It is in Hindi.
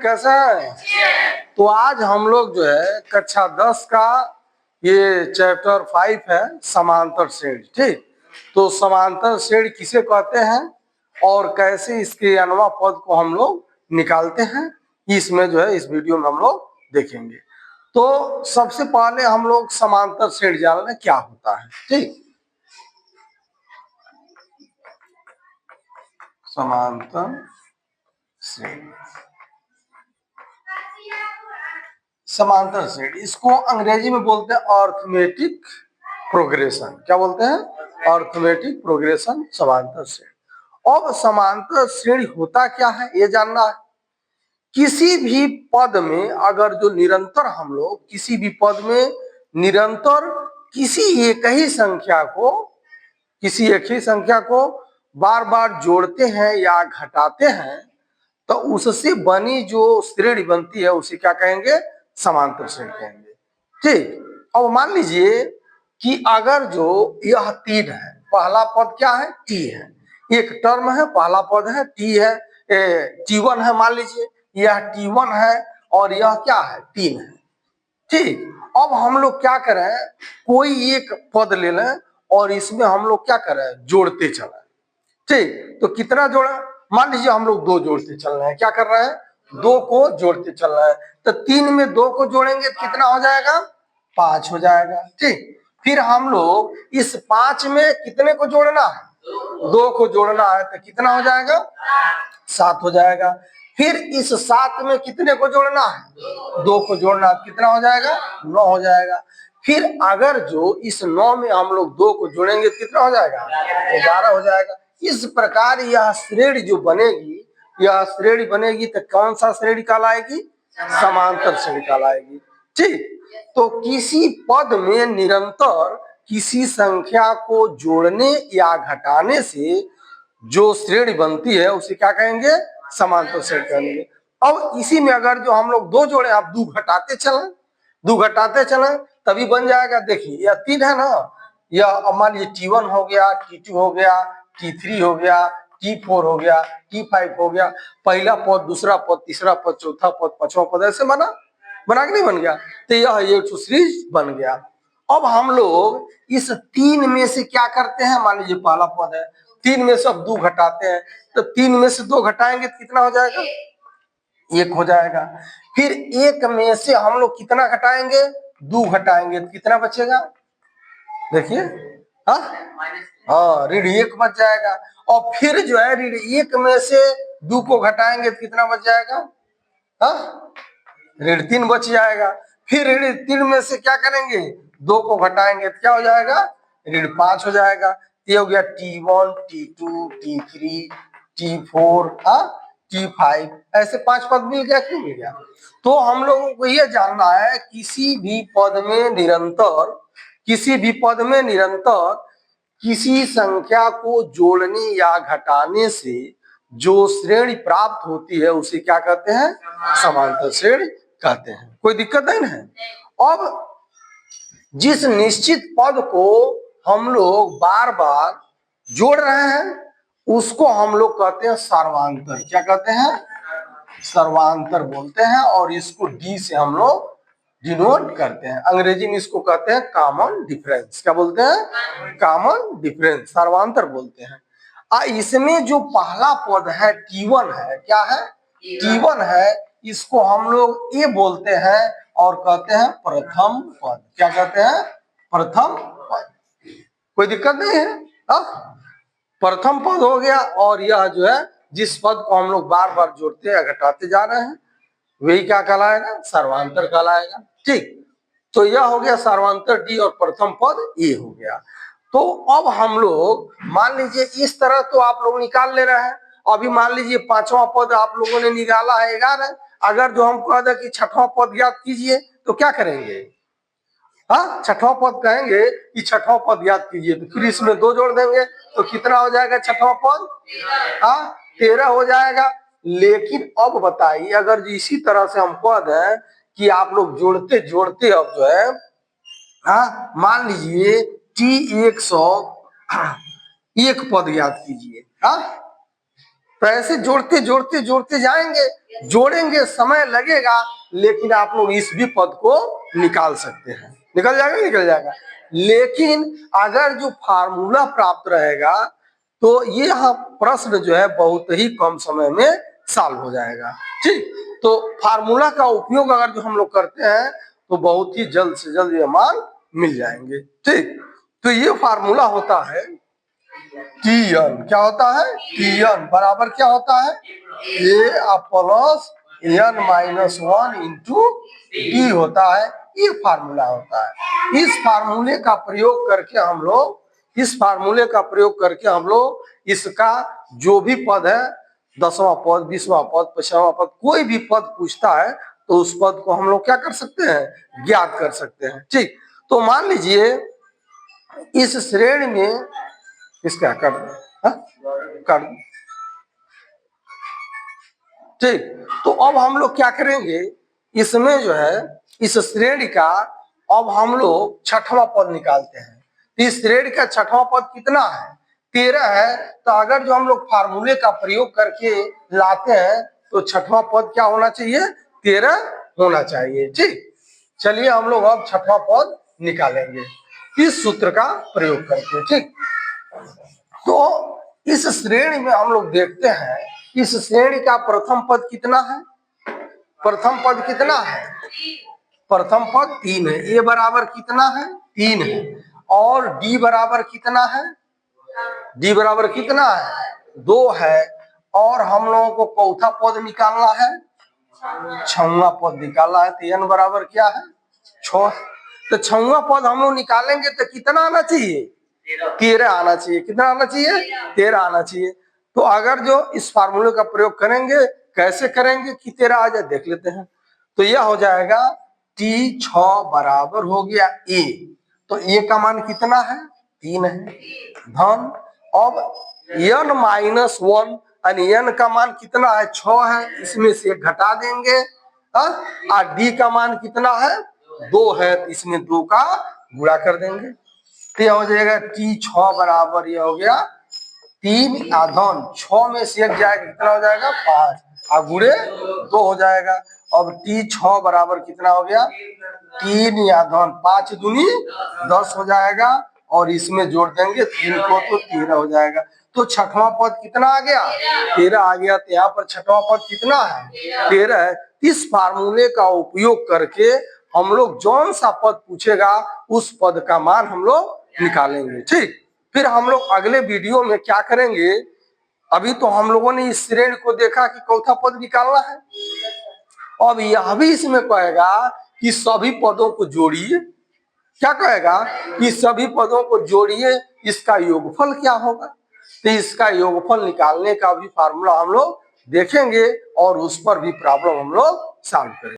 कैसा है? तो आज हम लोग जो है कक्षा 10 का ये चैप्टर 5 है समांतर श्रेणी। ठीक, तो समांतर श्रेणी किसे कहते हैं और कैसे इसके अनवा पद को हम लोग निकालते हैं, इसमें जो है इस वीडियो में हम लोग देखेंगे। तो सबसे पहले हम लोग समांतर श्रेणी जान लें क्या होता है। ठीक, समांतर श्रेणी, समांतर श्रेणी इसको अंग्रेजी में बोलते हैं अर्थमेटिक प्रोग्रेशन। क्या बोलते हैं? अर्थमेटिक प्रोग्रेशन, समांतर श्रेणी। अब समांतर श्रेणी होता क्या है ये जानना है। किसी भी पद में अगर जो निरंतर हम लोग किसी भी पद में निरंतर किसी एक ही संख्या को बार बार जोड़ते हैं या घटाते हैं तो उससे बनी जो श्रेणी बनती है उसे क्या कहेंगे? समांतर श्रेणी कहेंगे। ठीक, अब मान लीजिए कि अगर जो यह 3 है, पहला पद क्या है? टी है, एक टर्म है, पहला पद है टी है, T1 है, मान लीजिए यह T1 है और यह क्या है? 3 है। ठीक, अब हम लोग क्या करें, कोई एक पद ले लें और इसमें हम लोग क्या करें? जोड़ते चलें। ठीक, तो कितना जोड़ा? मान लीजिए हम लोग 2 जोड़ते चल रहे हैं। क्या कर रहे हैं? 2 को जोड़ते चल रहे हैं। तो 3 में 2 को जोड़ेंगे तो कितना हो जाएगा? 5 हो जाएगा। ठीक, फिर हम लोग इस 5 में कितने को जोड़ना है? 2 को जोड़ना है तो कितना हो जाएगा? 7 हो जाएगा। फिर इस 7 में कितने को जोड़ना है? 2 को जोड़ना है, कितना हो जाएगा? 9 हो जाएगा। फिर अगर जो इस 9 में हम लोग 2 को जोड़ेंगे तो कितना हो जाएगा? 11 हो जाएगा। इस प्रकार यह श्रेणी जो बनेगी, यह श्रेणी बनेगी तो कौन सा श्रेणी कहलाएगी? समांतर श्रेणी कहलाएगी। ठीक, तो किसी पद में निरंतर किसी संख्या को जोड़ने या घटाने से जो श्रेणी बनती है उसे क्या कहेंगे? समांतर श्रेणी कहेंगे। अब इसी में अगर जो हम लोग 2 जोड़े, आप 2 घटाते चलें तभी बन जाएगा। देखिए यह 3 है ना, यह मान लीजिए T1 हो गया, T2 हो गया, T3 हो गया, T4 हो गया, T5 हो गया। पहला पद, दूसरा पद, तीसरा पद, चौथा पद, पांचवा पद, ऐसे बना कि नहीं बन गया? तो यह ये सीरीज बन गया। अब हम लोग इस 3 में से क्या करते हैं? मान लीजिए पहला पद है, 3 में से अब 2 घटाते हैं तो 3 में से 2 घटाएंगे तो कितना हो जाएगा? 1 हो जाएगा। फिर 1 में से हम लोग कितना घटाएंगे? 2 घटाएंगे तो कितना बचेगा? देखिए, हाँ, ऋण 1 बच जाएगा। और फिर जो है ऋण 1 में से 2 को घटाएंगे तो कितना बच जाएगा? ऋण 3 बच जाएगा। फिर ऋण 3 में से क्या करेंगे? 2 को घटाएंगे तो क्या हो जाएगा? ऋण 5 हो जाएगा। ये हो गया T1, T2, T3, T4, T5, ऐसे 5 पद मिल गया। क्यों मिल गया? तो हम लोगों को यह जानना है किसी भी पद में निरंतर किसी संख्या को जोड़ने या घटाने से जो श्रेणी प्राप्त होती है उसे क्या कहते हैं? समांतर श्रेणी कहते हैं। कोई दिक्कत नहीं है। अब जिस निश्चित पद को हम लोग बार बार जोड़ रहे हैं उसको हम लोग कहते हैं सर्वांतर। क्या कहते हैं? सर्वांतर बोलते हैं। और इसको डी से हम लोग डिनोट करते हैं। अंग्रेजी में इसको कहते हैं कॉमन डिफरेंस। क्या बोलते हैं? कॉमन डिफरेंस, सर्वांतर बोलते हैं। इसमें जो पहला पद है T1 है, क्या है? T1 है। इसको हम लोग ए बोलते हैं और कहते हैं प्रथम पद। क्या कहते हैं? प्रथम पद। कोई दिक्कत नहीं है। प्रथम पद हो गया। और यह जो है जिस पद को हम लोग बार बार जोड़ते या घटाते जा रहे हैं वही क्या कहलाएगा? सर्वांतर कहलाएगा। ठीक, तो यह हो गया सर्वांतर डी और प्रथम पद ए हो गया। तो अब हम लोग मान लीजिए इस तरह तो आप लोग निकाल ले रहे हैं। अभी मान लीजिए 5वां पद आप लोगों ने निकाला है 11। अगर जो हम कह दे कि 6वां पद ज्ञात कीजिए तो क्या करेंगे? 6वां पद कहेंगे कि 6वां पद ज्ञात कीजिए तो फिर इसमें 2 जोड़ देंगे तो कितना हो जाएगा? 6वां पद 13 हो जाएगा। लेकिन अब बताइए अगर इसी तरह से हम कह दें कि आप लोग जोड़ते जोड़ते अब जो है मान लीजिए T101 पद याद कीजिए। तो ऐसे जोड़ते जोड़ते जोड़ते जाएंगे, जोड़ेंगे, समय लगेगा, लेकिन आप लोग इस भी पद को निकाल सकते हैं। निकल जाएगा, निकल जाएगा। लेकिन अगर जो फार्मूला प्राप्त रहेगा तो ये यहाँ प्रश्न जो है बहुत ही कम समय में सॉल्व हो जाएगा। ठीक, तो फार्मूला का उपयोग अगर जो हम लोग करते हैं तो बहुत ही जल्द से जल्द ये मान मिल जाएंगे। ठीक, तो ये फार्मूला होता है Tn। क्या होता है? Tn बराबर क्या होता है? A plus n minus 1 into T होता है। ये फार्मूला होता है। इस फार्मूले का प्रयोग करके हम लोग इसका जो भी पद है, 10वां पद, 20वां पद, 25वां पद, कोई भी पद पूछता है तो उस पद को हम लोग क्या कर सकते हैं? ज्ञात कर सकते हैं। ठीक, तो मान लीजिए इस श्रेणी में इसका कर ठीक, तो अब हम लोग क्या करेंगे, इसमें जो है इस श्रेणी का अब हम लोग छठवां पद निकालते हैं। इस श्रेणी का छठवां पद कितना है? 13 है। तो अगर जो हम लोग फार्मूले का प्रयोग करके लाते हैं तो छठवां पद क्या होना चाहिए? 13 होना चाहिए। ठीक, चलिए हम लोग अब छठवां पद निकालेंगे इस सूत्र का प्रयोग करके। ठीक, तो इस श्रेणी में हम लोग देखते हैं, इस श्रेणी का प्रथम पद कितना है? प्रथम पद कितना है? प्रथम पद 3 है। ए बराबर कितना है? 3 है। और डी बराबर कितना है? डी बराबर कितना है? 2 है। और हम लोगों को चौथा पद निकालना है, 6वां पद निकालना है। तो एन बराबर क्या है? 6। तो 6वां पद हम लोग निकालेंगे तो कितना आना चाहिए? 13 आना चाहिए। कितना आना चाहिए? 13 आना चाहिए। तो अगर जो इस फार्मूले का प्रयोग करेंगे, कैसे करेंगे कि 13 आ जाए, देख लेते हैं। तो यह हो जाएगा T6 बराबर हो गया A। तो A का मान कितना है? 3 है। धन अब n माइनस 1 यानी n का मान कितना है? 6 है। इसमें से घटा देंगे। और D का मान कितना है? 2 है। तो इसमें 2 का गुणा कर देंगे। तो यह हो जाएगा T6 बराबर, यह हो गया 3 धन 6 में से 1 जाएगा, कितना हो जाएगा? 5 और गुणे 2 हो जाएगा। अब T6 बराबर कितना हो गया? 3 या धन 5 दूनी 10 हो जाएगा। और इसमें जोड़ देंगे 3 को तो 13 हो जाएगा। तो छठवां पद कितना आ गया? 13 आ गया। तो यहाँ पर छठवां पद कितना है? 13 है। इस फार्मूले का उपयोग करके हम लोग जौन सा पद पूछेगा उस पद का मान हम लोग निकालेंगे। ठीक, फिर हम लोग अगले वीडियो में क्या करेंगे, अभी तो हम लोगों ने इस श्रेणी को देखा कि चौथा पद निकालना है। अब यह भी इसमें कहेगा कि सभी पदों को जोड़िए। क्या कहेगा? कि सभी पदों को जोड़िए, इसका योगफल क्या होगा। तो इसका योगफल निकालने का भी फार्मूला हम लोग देखेंगे और उस पर भी प्रॉब्लम हम लोग सॉल्व करेंगे।